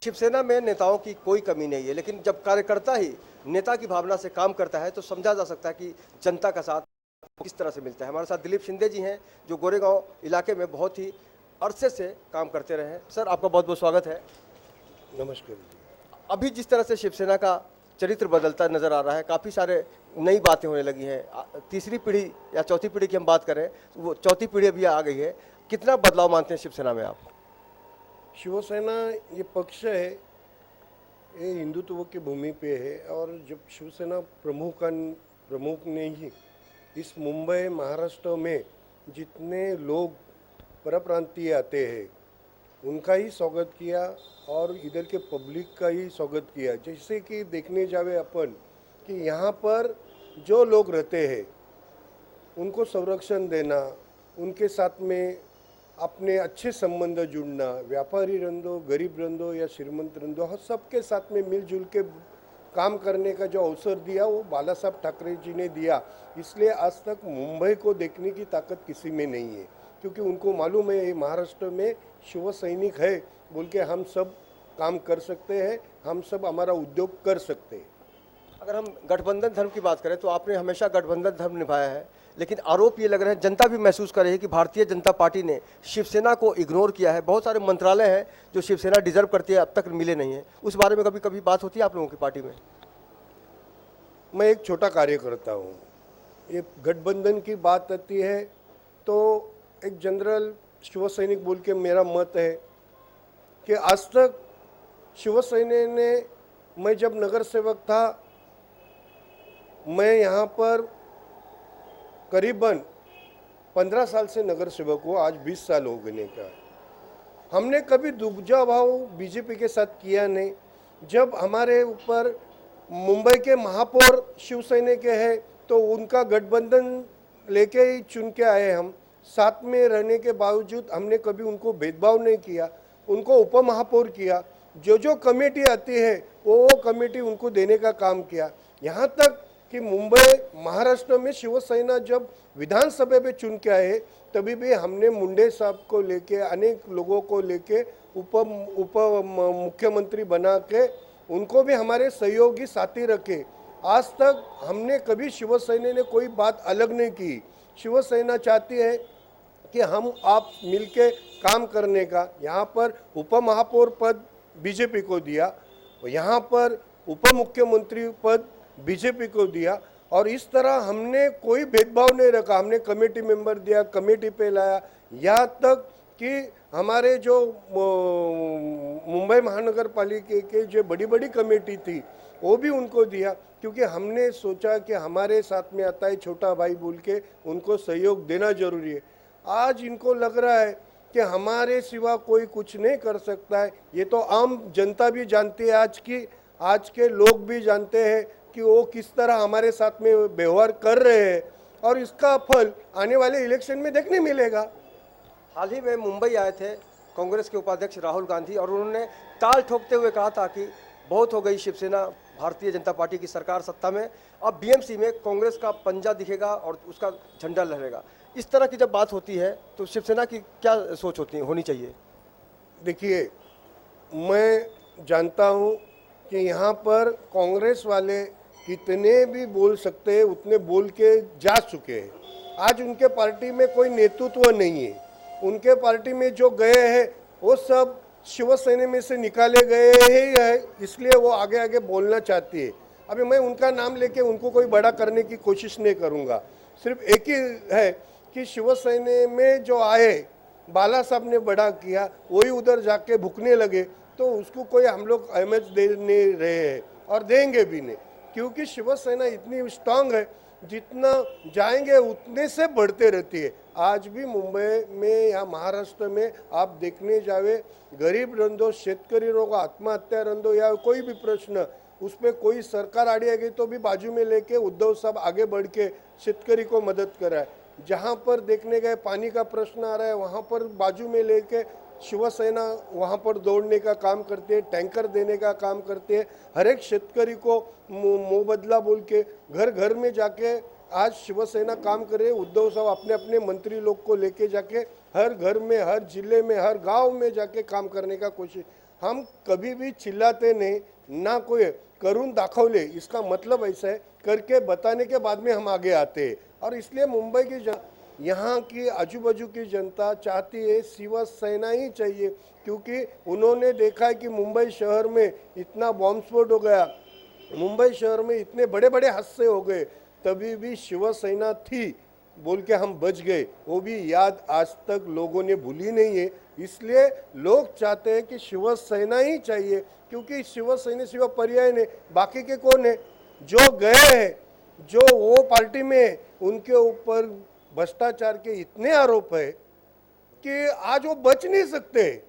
शिवसेना में नेताओं की कोई कमी नहीं है, लेकिन जब कार्यकर्ता ही नेता की भावना से काम करता है तो समझा जा सकता है कि जनता का साथ किस तरह से मिलता है। हमारे साथ दिलीप शिंदे जी हैं, जो गोरेगांव इलाके में बहुत ही अरसे से काम करते रहे हैं। सर, आपका बहुत बहुत स्वागत है। नमस्कार। अभी जिस तरह से शिवसेना का चरित्र बदलता नजर आ रहा है, काफ़ी सारे नई बातें होने लगी हैं। तीसरी पीढ़ी या चौथी पीढ़ी की हम बात करें तो वो चौथी पीढ़ी अभी आ गई है। कितना बदलाव मानते हैं शिवसेना में आप? शिवसेना ये पक्ष है, ये हिंदुत्व की भूमि पे है। और जब शिवसेना प्रमुख ने ही इस मुंबई महाराष्ट्र में जितने लोग परप्रांतीय आते हैं उनका ही स्वागत किया और इधर के पब्लिक का ही स्वागत किया। जैसे कि देखने जावे अपन कि यहाँ पर जो लोग रहते हैं उनको संरक्षण देना, उनके साथ में अपने अच्छे संबंध जुड़ना, व्यापारी रंदो, गरीब रंदो या श्रीमंत रंदो, हर सबके साथ में मिलजुल के काम करने का जो अवसर दिया वो बाला साहब ठाकरे जी ने दिया। इसलिए आज तक मुंबई को देखने की ताकत किसी में नहीं है, क्योंकि उनको मालूम है ये महाराष्ट्र में शिव सैनिक है बोल के हम सब काम कर सकते हैं, हम सब हमारा उद्योग कर सकते हैं। अगर हम गठबंधन धर्म की बात करें तो आपने हमेशा गठबंधन धर्म निभाया है, लेकिन आरोप ये लग रहा है, जनता भी महसूस कर रही है कि भारतीय जनता पार्टी ने शिवसेना को इग्नोर किया है। बहुत सारे मंत्रालय हैं जो शिवसेना डिजर्व करती है, अब तक मिले नहीं हैं। उस बारे में कभी कभी बात होती है आप लोगों की पार्टी में? मैं एक छोटा कार्यकर्ता हूँ, ये गठबंधन की बात आती है तो एक जनरल शिव सैनिक बोल के मेरा मत है कि आज तक शिवसेना ने, मैं जब नगर सेवक था, मैं यहाँ पर करीबन 15 साल से नगर सेवक हूँ, आज 20 साल हो गए का। हमने कभी दुबजा भाव बीजेपी के साथ किया नहीं। जब हमारे ऊपर मुंबई के महापौर शिवसेना के हैं तो उनका गठबंधन लेके ही चुन के आए हम। साथ में रहने के बावजूद हमने कभी उनको भेदभाव नहीं किया, उनको उप महापौर किया। जो कमेटी आती है वो कमेटी उनको देने का काम किया। यहाँ तक कि मुंबई महाराष्ट्र में शिवसेना जब विधानसभा में चुन के आए तभी भी हमने मुंडे साहब को लेके, अनेक लोगों को लेके उप मुख्यमंत्री बना के उनको भी हमारे सहयोगी साथी रखे। आज तक हमने कभी शिवसेना ने कोई बात अलग नहीं की। शिवसेना चाहती है कि हम आप मिलके काम करने का। यहाँ पर उप महापौर पद बीजेपी को दिया, यहाँ पर उप मुख्यमंत्री पद बीजेपी को दिया, और इस तरह हमने कोई भेदभाव नहीं रखा। हमने कमेटी मेंबर दिया, कमेटी पे लाया, यहाँ तक कि हमारे जो मुंबई महानगर पालिका के जो बड़ी बड़ी कमेटी थी वो भी उनको दिया, क्योंकि हमने सोचा कि हमारे साथ में आता है छोटा भाई बोल के उनको सहयोग देना जरूरी है। आज इनको लग रहा है कि हमारे सिवा कोई कुछ नहीं कर सकता है। ये तो आम जनता भी जानती है, आज के लोग भी जानते हैं कि वो किस तरह हमारे साथ में व्यवहार कर रहे हैं, और इसका फल आने वाले इलेक्शन में देखने मिलेगा। हाल ही में मुंबई आए थे कांग्रेस के उपाध्यक्ष राहुल गांधी, और उन्होंने ताल ठोकते हुए कहा था कि बहुत हो गई शिवसेना भारतीय जनता पार्टी की सरकार सत्ता में, अब बीएमसी में कांग्रेस का पंजा दिखेगा और उसका झंडा लहरेगा। इस तरह की जब बात होती है तो शिवसेना की क्या सोच होनी चाहिए? देखिए, मैं जानता हूँ कि यहाँ पर कांग्रेस वाले कितने भी बोल सकते हैं उतने बोल के जा चुके हैं। आज उनके पार्टी में कोई नेतृत्व नहीं है। उनके पार्टी में जो गए हैं वो सब शिवसेना में से निकाले गए ही है, इसलिए वो आगे आगे बोलना चाहती है। अभी मैं उनका नाम लेके उनको कोई बड़ा करने की कोशिश नहीं करूँगा। सिर्फ एक ही है कि शिवसेना में जो आए, बाला साहब ने बड़ा किया, वही उधर जाके भुकने लगे तो उसको कोई हम लोग अहमियत दे नहीं रहे हैं और देंगे भी नहीं, क्योंकि शिवसेना इतनी स्ट्रांग है, जितना जाएंगे उतने से बढ़ते रहती है। आज भी मुंबई में या महाराष्ट्र में आप देखने जावे, गरीब रंदो, शेतकरी रोग, आत्महत्या रंदो या कोई भी प्रश्न, उस पर कोई सरकार आड़ी आ गई तो भी बाजू में लेके उद्धव साहब आगे बढ़ के शेतकरी को मदद कराए। जहाँ पर देखने गए पानी का प्रश्न आ रहा है वहाँ पर बाजू में लेके शिवसेना वहाँ पर दौड़ने का काम करते हैं, टैंकर देने का काम करते हैं। हर एक शेतकरी को मुँह बदला बोल के घर घर में जाके आज शिवसेना काम करे, उद्धव साहब अपने अपने मंत्री लोग को लेके जाके हर घर में, हर जिले में, हर गांव में जाके काम करने का कोशिश। हम कभी भी चिल्लाते नहीं, ना कोई करून दाखवले, इसका मतलब ऐसा है करके बताने के बाद में हम आगे आते हैं। और इसलिए मुंबई की यहाँ की आजू बाजू की जनता चाहती है शिवसेना ही चाहिए, क्योंकि उन्होंने देखा है कि मुंबई शहर में इतना बॉम्ब स्फोट हो गया, मुंबई शहर में इतने बड़े बड़े हादसे हो गए, तभी भी शिवसेना थी बोल के हम बच गए। वो भी याद आज तक लोगों ने भूली नहीं है। इसलिए लोग चाहते हैं कि शिवसेना ही चाहिए, क्योंकि शिवसेना सिवा पर्याय नहीं। बाकी के कौन है जो गए हैं, जो वो पार्टी में उनके ऊपर भ्रष्टाचार के इतने आरोप है कि आज वो बच नहीं सकते।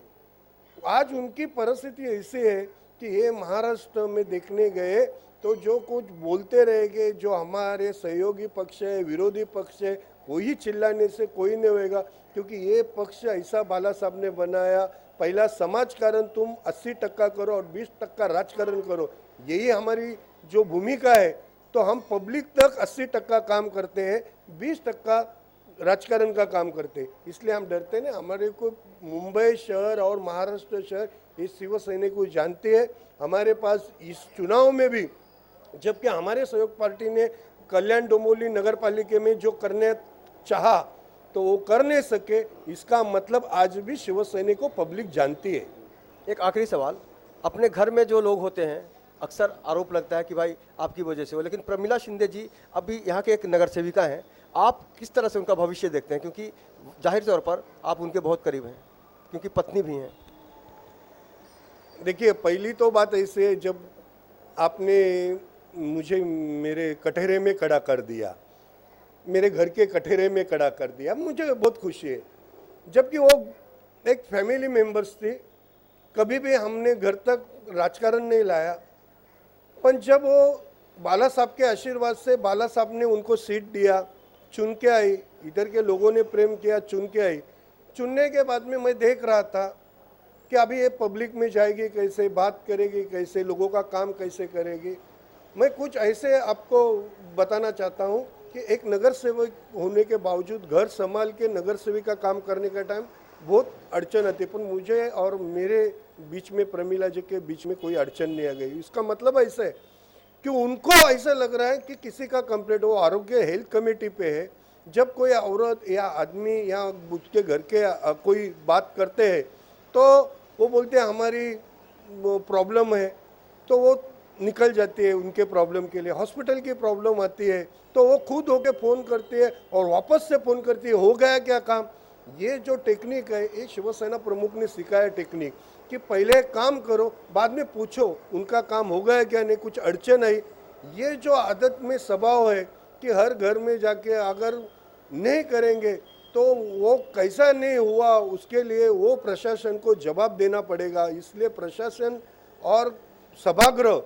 आज उनकी परिस्थिति ऐसी है कि ये महाराष्ट्र में देखने गए तो जो कुछ बोलते रहेंगे, जो हमारे सहयोगी पक्ष है, विरोधी पक्ष है, कोई चिल्लाने से कोई नहीं होएगा, क्योंकि ये पक्ष ऐसा बाला साहब ने बनाया, पहला समाजकारण तुम 80% करो और 20% राजकारण करो, यही हमारी जो भूमिका है। तो हम पब्लिक तक 80% काम करते हैं, 20% राजकारण का काम करते हैं। इसलिए हम डरते नहीं। हमारे को मुंबई शहर और महाराष्ट्र शहर इस शिवसेना को जानते हैं। हमारे पास इस चुनाव में भी, जबकि हमारे सहयोग पार्टी ने कल्याण डोंबिवली नगर पालिका में जो करने चाहा तो वो कर नहीं सके, इसका मतलब आज भी शिवसेना को पब्लिक जानती है। एक आखिरी सवाल, अपने घर में जो लोग होते हैं अक्सर आरोप लगता है कि भाई आपकी वजह से हो, लेकिन प्रमिला शिंदे जी अभी यहाँ के एक नगर सेविका हैं, आप किस तरह से उनका भविष्य देखते हैं? क्योंकि जाहिर तौर पर आप उनके बहुत करीब हैं, क्योंकि पत्नी भी हैं। देखिए, पहली तो बात ऐसे है, जब आपने मुझे मेरे कटहरे में खड़ा कर दिया, मेरे घर के कटहरे में खड़ा कर दिया, मुझे बहुत खुशी है। जबकि वो एक फैमिली मेंबर्स थी, कभी भी हमने घर तक राजकारण नहीं लाया, पर जब वो बाला साहब के आशीर्वाद से बाला साहब ने उनको सीट दिया, चुन के आई, इधर के लोगों ने प्रेम किया, चुन के आई। चुनने के बाद में मैं देख रहा था कि अभी ये पब्लिक में जाएगी कैसे, बात करेगी कैसे, लोगों का काम कैसे करेगी। मैं कुछ ऐसे आपको बताना चाहता हूँ कि एक नगर सेवक होने के बावजूद घर संभाल के नगर सेवक का काम करने का टाइम बहुत अड़चन आती है, पर मुझे और मेरे बीच में, प्रमिला जी के बीच में कोई अड़चन नहीं आ गई। इसका मतलब ऐसा है कि उनको ऐसा लग रहा है कि किसी का कंप्लेंट हो, आरोग्य हेल्थ कमेटी पे है, जब कोई औरत या आदमी या उसके घर के कोई बात करते हैं तो वो बोलते हैं हमारी प्रॉब्लम है, तो वो निकल जाती है उनके प्रॉब्लम के लिए। हॉस्पिटल की प्रॉब्लम आती है तो वो खुद होके फ़ोन करती है और वापस से फ़ोन करती है, हो गया क्या काम। ये जो टेक्निक है, ये शिवसेना प्रमुख ने सिखाया टेक्निक, कि पहले काम करो, बाद में पूछो उनका काम हो गया क्या नहीं, कुछ अड़चन आई। ये जो आदत में स्वभाव है कि हर घर में जाके अगर नहीं करेंगे तो वो कैसा नहीं हुआ, उसके लिए वो प्रशासन को जवाब देना पड़ेगा। इसलिए प्रशासन और सभागृह,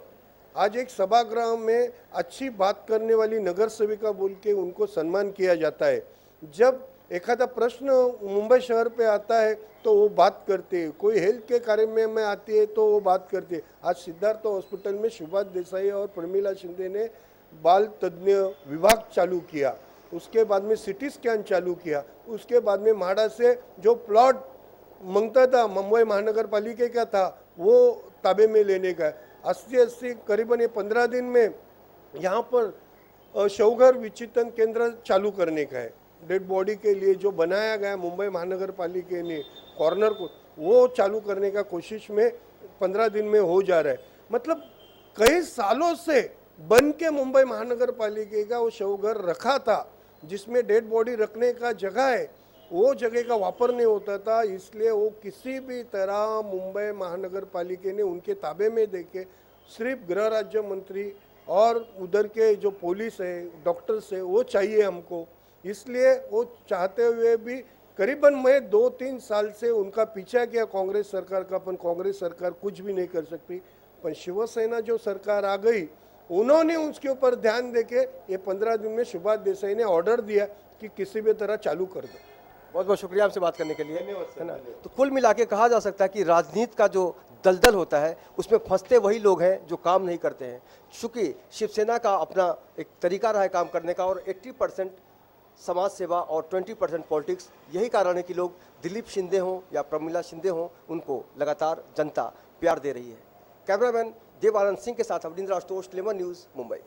आज एक सभागृह में अच्छी बात करने वाली नगर सेविका बोल के उनको सम्मान किया जाता है। जब एखादा प्रश्न मुंबई शहर पे आता है तो वो बात करते हैं, कोई हेल्थ के कार्य में आती है तो वो बात करते हैं। आज सिद्धार्थ हॉस्पिटल में सुभाष देसाई और प्रमिला शिंदे ने बाल तज्ञ विभाग चालू किया, उसके बाद में सिटी स्कैन चालू किया, उसके बाद में म्हाडा से जो प्लॉट मांगता था मुंबई महानगर पालिका का था वो ताबे में लेने का, 80 करीबन 15 दिन में यहाँ पर शवघर विचितन केंद्र चालू करने का है। डेड बॉडी के लिए जो बनाया गया मुंबई महानगर पालिका ने कॉर्नर को, वो चालू करने का कोशिश में 15 दिन में हो जा रहा है। मतलब कई सालों से बन के मुंबई महानगर पालिका का वो शवघर रखा था, जिसमें डेड बॉडी रखने का जगह है, वो जगह का वापर नहीं होता था। इसलिए वो किसी भी तरह मुंबई महानगर पालिका ने उनके ताबे में देके सिर्फ गृह राज्य मंत्री और उधर के जो पुलिस है, डॉक्टर्स है, वो चाहिए हमको। इसलिए वो चाहते हुए भी करीबन मैं 2-3 साल से उनका पीछा किया कांग्रेस सरकार का, अपन कांग्रेस सरकार कुछ भी नहीं कर सकती। पर शिवसेना जो सरकार आ गई, उन्होंने उसके ऊपर ध्यान देके ये 15 दिन में सुभाष देसाई ने ऑर्डर दिया कि किसी भी तरह चालू कर दो। बहुत बहुत शुक्रिया आपसे बात करने के लिए, है ना। तो कुल मिला के कहा जा सकता है कि राजनीति का जो दलदल होता है उसमें फंसते वही लोग हैं जो काम नहीं करते हैं। चूँकि शिवसेना का अपना एक तरीका रहा है काम करने का और 80% समाज सेवा और 20% पॉलिटिक्स, यही कारण है कि लोग दिलीप शिंदे हों या प्रमिला शिंदे हों, उनको लगातार जनता प्यार दे रही है। कैमरामैन देव आनंद सिंह के साथ अवनींद्र आशुतोष, लेमन न्यूज़, मुंबई।